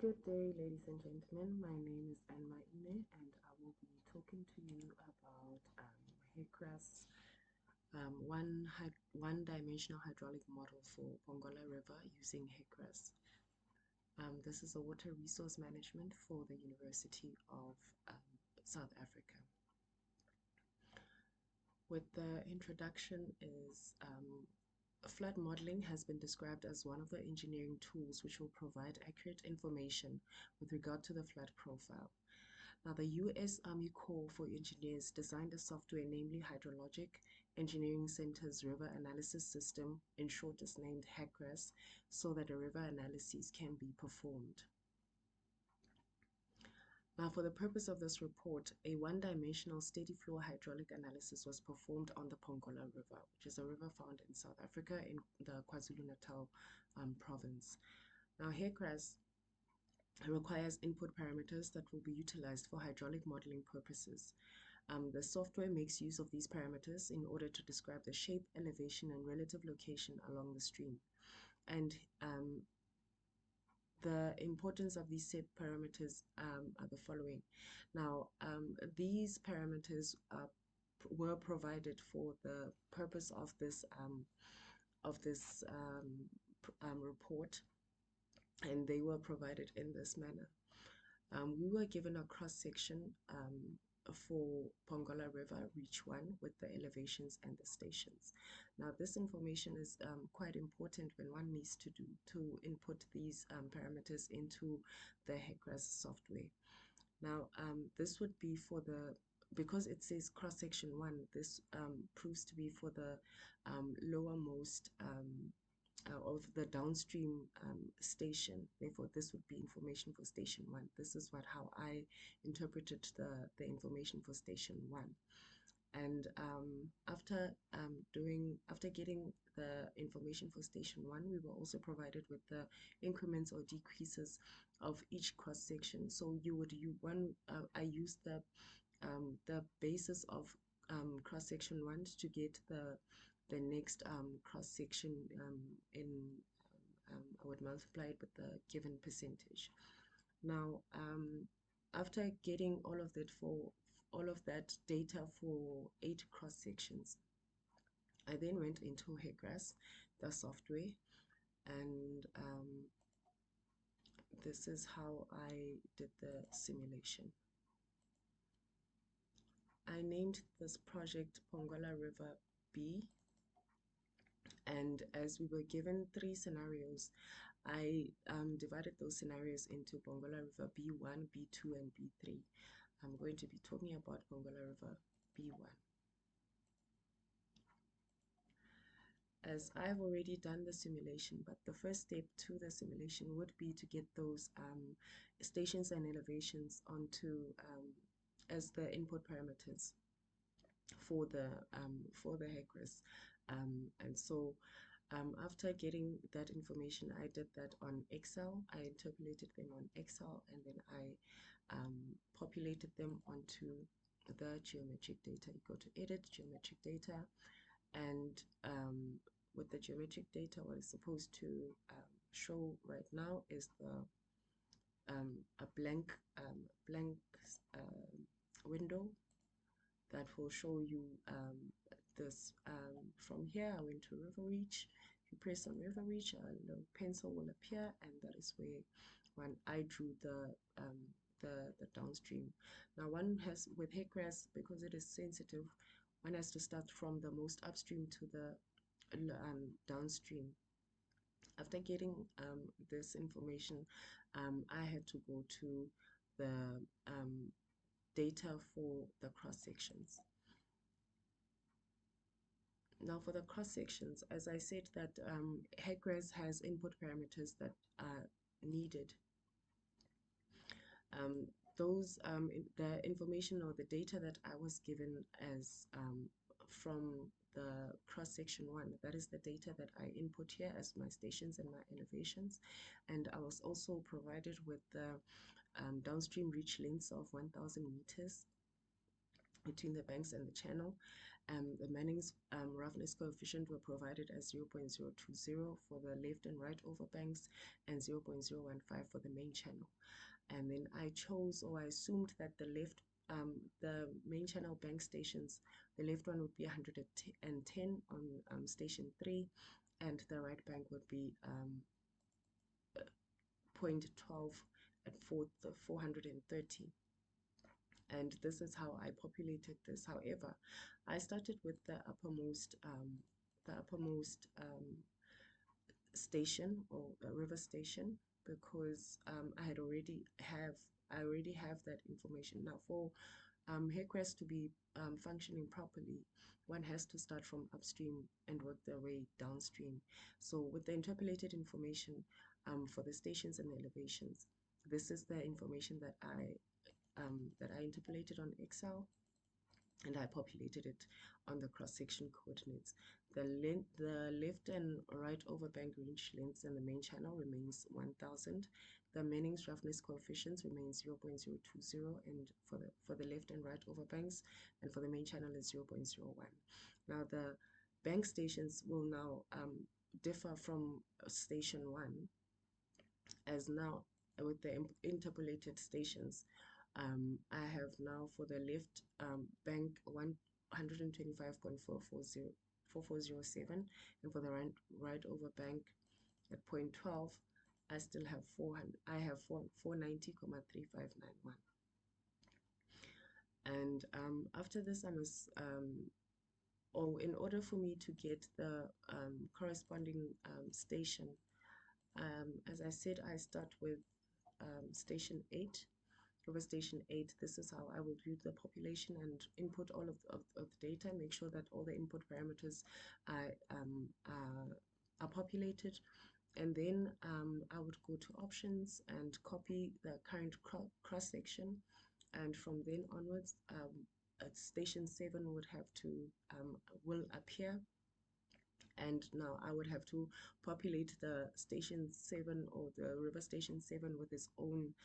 Good day, ladies and gentlemen. My name is Anma Ine, and I will be talking to you about HEC-RAS, one-dimensional hydraulic model for Pongola River using HEC-RAS. This is a water resource management for the University of South Africa. With the introduction is flood modeling has been described as one of the engineering tools which will provide accurate information with regard to the flood profile. Now, the U.S. Army Corps for Engineers designed a software, namely Hydrologic Engineering Center's River Analysis System, in short is named HEC-RAS, so that a river analysis can be performed. Now, for the purpose of this report, a one-dimensional steady flow hydraulic analysis was performed on the Pongola River, which is a river found in South Africa in the KwaZulu-Natal province. Now, HEC-RAS requires input parameters that will be utilized for hydraulic modeling purposes. The software makes use of these parameters in order to describe the shape, elevation, and relative location along the stream. And the importance of these set parameters are the following. Now, these parameters were provided for the purpose of this report, and they were provided in this manner. We were given a cross-section for Pongola River, Reach 1, with the elevations and the stations. Now, this information is quite important when one needs to input these parameters into the HEC-RAS software. Now, this would be for because it says cross-section 1, this proves to be for the lowermost of the downstream station. Therefore, this would be information for station 1. This is how I interpreted the information for station 1. And after getting the information for station 1, we were also provided with the increments or decreases of each cross section. So I used the basis of cross section 1 to get the next cross section I would multiply it with the given percentage. Now, after getting all of that data for 8 cross sections, I then went into HEC-RAS, the software, and this is how I did the simulation. I named this project Pongola River B, and as we were given 3 scenarios, I divided those scenarios into Pongola River B1, B2, and B3. I'm going to be talking about Pongola River B1. As I've already done the simulation, but the first step to the simulation would be to get those stations and elevations onto as the input parameters for the HEC-RAS. And so after getting that information, I did that on Excel. I interpolated them on Excel, and then I populated them onto the geometric data. You go to Edit, Geometric Data, and with the geometric data, what it's supposed to show right now is a blank window that will show you this. From here, I went to River Reach. If you press on River Reach, a little pencil will appear, and that is where when I drew the downstream. Now, one has, with HEC-RAS, because it is sensitive, one has to start from the most upstream to the downstream. After getting this information, I had to go to the data for the cross sections. Now, for the cross sections, as I said, that HEC-RAS has input parameters that are needed. The information or the data that I was given as from the cross section 1, that is the data that I input here as my stations and my elevations, and I was also provided with the downstream reach lengths of 1,000 meters between the banks and the channel, The Manning's roughness coefficient were provided as 0.020 for the left and right overbanks and 0.015 for the main channel. And then I chose, or I assumed that the main channel bank stations, the left one would be 110 on station 3, and the right bank would be 0.12 at 430. And this is how I populated this. However, I started with the uppermost station, or river station, because I already have that information. Now for HEC-RAS to be functioning properly, one has to start from upstream and work their way downstream. So with the interpolated information for the stations and the elevations, this is the information that I interpolated on Excel, and I populated it on the cross-section coordinates. The left and right overbank reach lengths in the main channel remains 1000. The Manning's roughness coefficients remains 0.020, and for the left and right overbanks, and for the main channel is 0.01. Now the bank stations will now differ from station 1, as now with the interpolated stations, I have now for the left bank 125.440.4407, and for the right over bank at 0.12, I still have 490.3591. And after this, in order for me to get the corresponding station, as I said, I start with station 8. Over station 8, this is how I will view the population and input all of the data, make sure that all the input parameters are populated. And then I would go to options and copy the current cross section. And from then onwards, station 7 would have to, will appear. And now I would have to populate the station 7, or the river station 7, with its own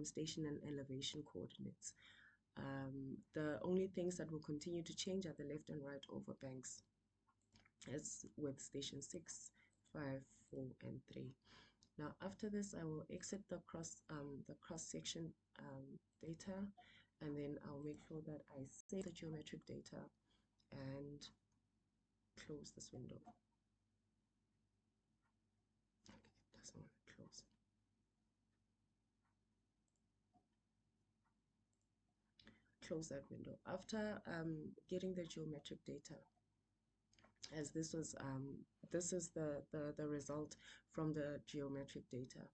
station and elevation coordinates. The only things that will continue to change are the left and right overbanks, as with station 6, 5, 4, and 3. Now after this, I will exit the cross section data, and then I'll make sure that I save the geometric data and close this window. Okay, it doesn't want to close. Close that window. After getting the geometric data, as this is the result from the geometric data.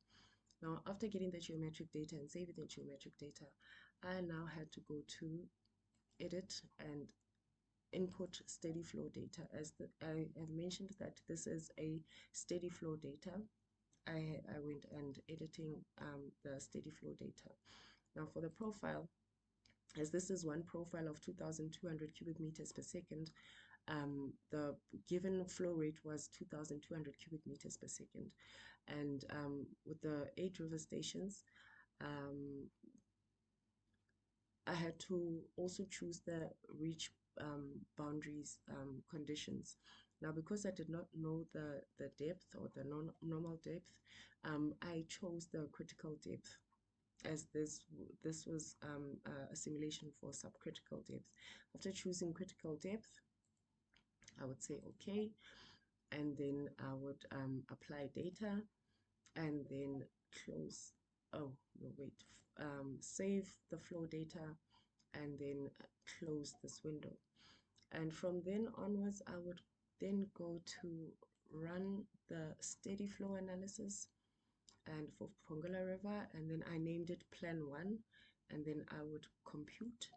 Now after getting the geometric data and saving the geometric data, I now had to go to edit and input steady flow data. As I have mentioned that this is a steady flow data, I went and editing the steady flow data. Now for the profile, as this is one profile of 2,200 cubic meters per second, the given flow rate was 2,200 cubic meters per second. And with the 8 river stations, I had to also choose the reach boundaries conditions. Now, because I did not know the depth, or the normal depth, I chose the critical depth, as this was a simulation for subcritical depth. After choosing critical depth, I would say okay, and then I would apply data, and then close. Oh no, wait. Save the flow data, and then close this window. And from then onwards, I would then go to run the steady flow analysis, and for Pongola River, and then I named it Plan 1, and then I would compute.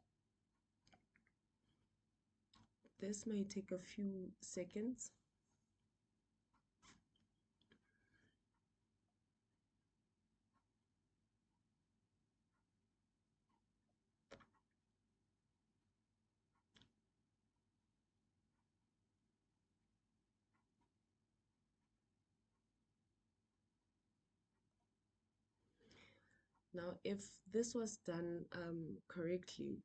This may take a few seconds. Now, if this was done correctly,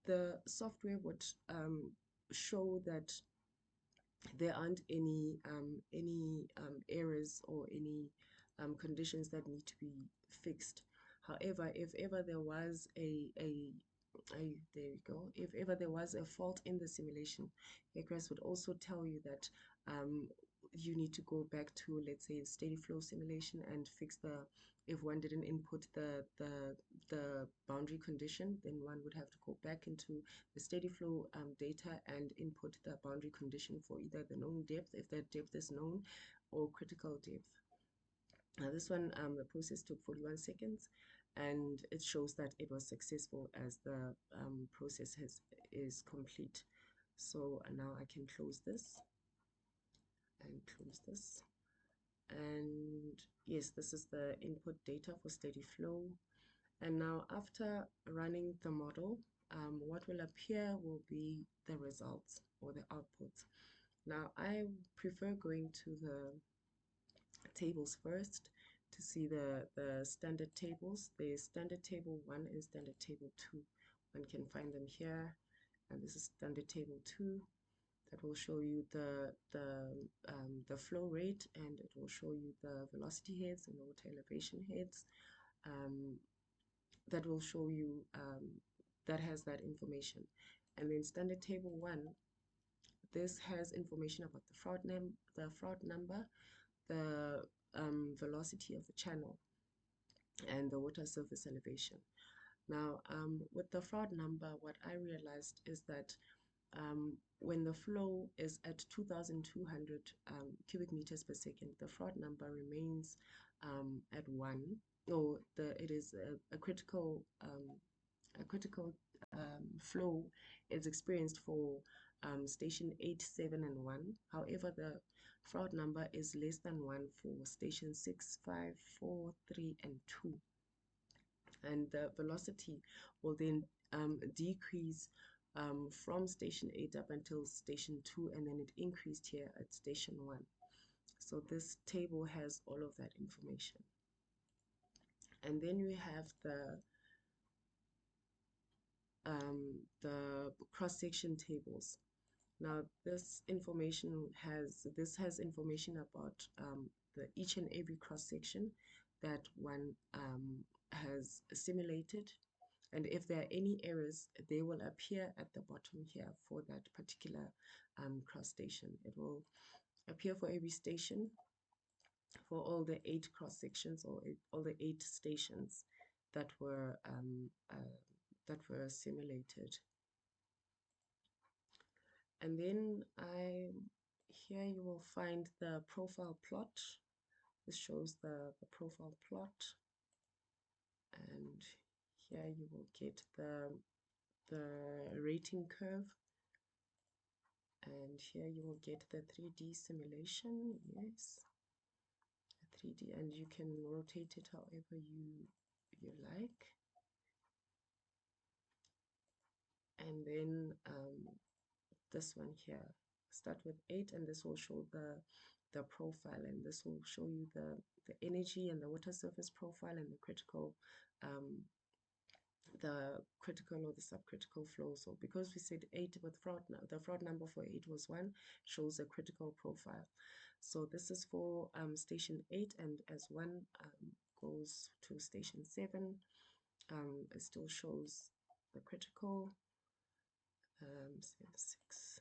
the software would show that there aren't any errors or any conditions that need to be fixed. However, if ever there was there we go. If ever there was a fault in the simulation, HEC-RAS would also tell you that um, you need to go back to, let's say, steady flow simulation and fix if one didn't input the boundary condition, then one would have to go back into the steady flow data and input the boundary condition for either the known depth, if that depth is known, or critical depth. Now this one, the process took 41 seconds, and it shows that it was successful as the process is complete. So now I can close this and close this. And yes, this is the input data for steady flow. And now after running the model, what will appear will be the results or the outputs. Now I prefer going to the tables first to see the standard tables. There's standard table 1 and standard table 2. One can find them here, and this is standard table 2. That will show you the flow rate, and it will show you the velocity heads and the water elevation heads. That will show you that has that information. And then standard table 1, this has information about the fraud number, the velocity of the channel, and the water surface elevation. Now, with the fraud number, what I realized is that when the flow is at 2,200 cubic meters per second, the fraud number remains at 1. Or it is a critical flow is experienced for station 8, 7, and 1. However, the fraud number is less than 1 for station 6, 5, 4, 3, and 2. And the velocity will then decrease from station 8 up until station 2, and then it increased here at station 1. So this table has all of that information. And then we have the cross-section tables. Now this has information about each and every cross-section that one has simulated, and if there are any errors, they will appear at the bottom here for that particular cross station. It will appear for every station for all the 8 cross sections, or all the 8 stations that were simulated. And then here you will find the profile plot. This shows the profile plot, and here you will get the rating curve, and here you will get the 3D simulation. Yes, 3D, and you can rotate it however you like. And then this one here, start with 8, and this will show the profile, and this will show you the energy and the water surface profile and the critical or the subcritical flow. So because we said 8 with fraud, the fraud number for 8 was 1, shows a critical profile. So this is for station 8, and as 1 goes to station 7, it still shows the critical 6,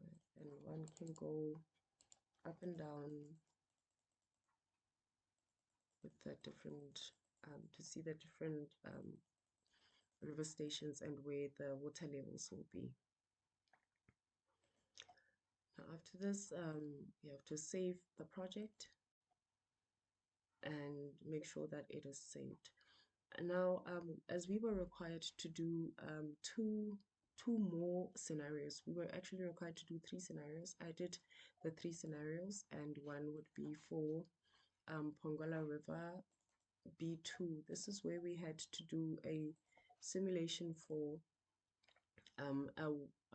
right? And 1 can go up and down with the different to see the different river stations and where the water levels will be. Now after this, you have to save the project and make sure that it is saved. And now, as we were required to do two more scenarios, we were actually required to do 3 scenarios. I did the 3 scenarios, and one would be for Pongola River B2. This is where we had to do a simulation for a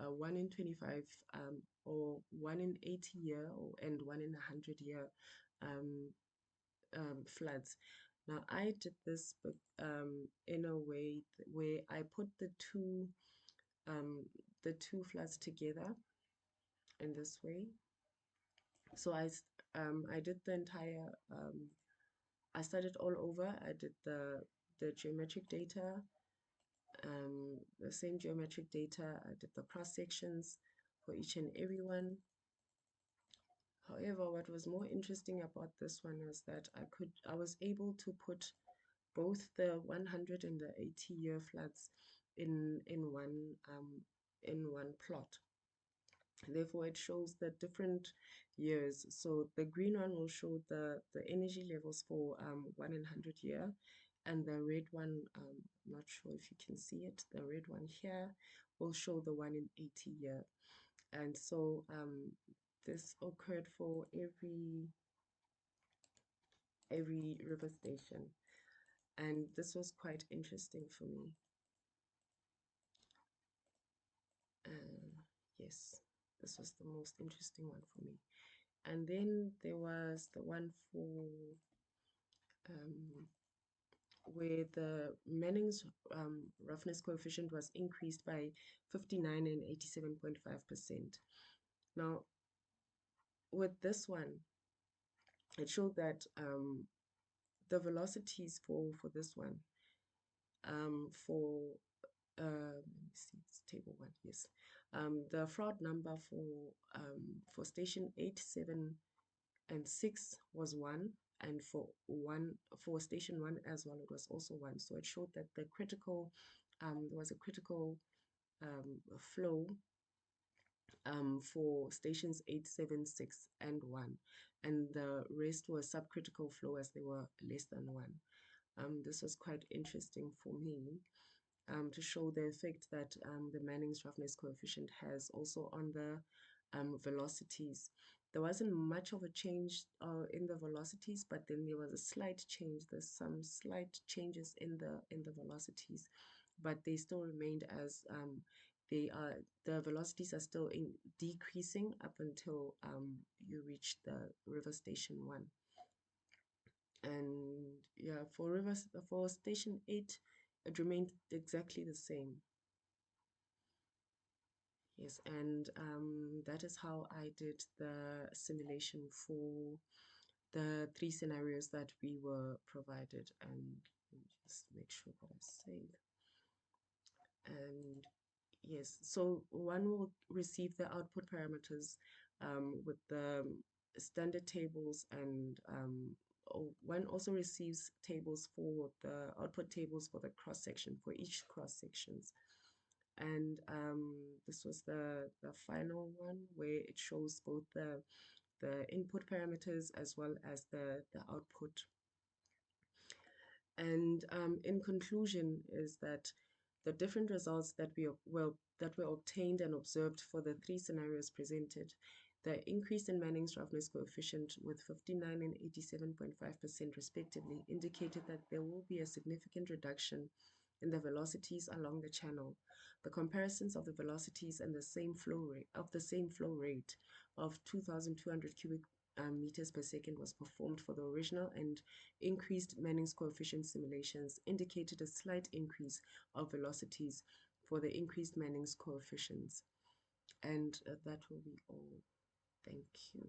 1 in 25 or 1 in 80 year and 1 in 100 year floods. Now I did this in a way where I put the two um, the two floods together in this way. So I did the entire I started all over. I did the geometric data, the same geometric data. I did the cross sections for each and every one. However, what was more interesting about this one was that I was able to put both the 100 and the 80-year floods in one plot. Therefore, it shows the different years. So the green one will show the energy levels for 100 year, and the red one, I'm not sure if you can see it, the red one here will show the one in 80 year. And so this occurred for every river station, and this was quite interesting for me. Yes, this was the most interesting one for me. And then there was the one for um, where the Manning's roughness coefficient was increased by 59 and 87.5%. Now, with this one, it showed that the velocities for this one, for let me see, it's table one, yes. The fraud number for station 8, 7, and 6 was 1, and for station 1 as well, it was also 1. So it showed that there was a critical flow for stations 8, 7, 6, and 1, and the rest was subcritical flow as they were less than 1. This was quite interesting for me to show the effect that the Manning's roughness coefficient has also on the velocities. There wasn't much of a change in the velocities, but then there was a slight change. There's some slight changes in the velocities, but they still remained as the velocities are still decreasing up until you reach the river station 1. And yeah, for station 8, it remained exactly the same. Yes, and that is how I did the simulation for the 3 scenarios that we were provided. And let me just make sure that I save. And yes, so one will receive the output parameters with the standard tables, and one also receives tables for the output tables for the cross section, for each cross sections. And this was the final one where it shows both the input parameters as well as the output. And in conclusion is that the different results that were obtained and observed for the 3 scenarios presented, the increase in Manning's roughness coefficient with 59 and 87.5% respectively indicated that there will be a significant reduction in the velocities along the channel. The comparisons of the velocities and the same flow rate of 2,200 cubic meters per second was performed for the original and increased Manning's coefficient simulations indicated a slight increase of velocities for the increased Manning's coefficients. And that will be all. Thank you.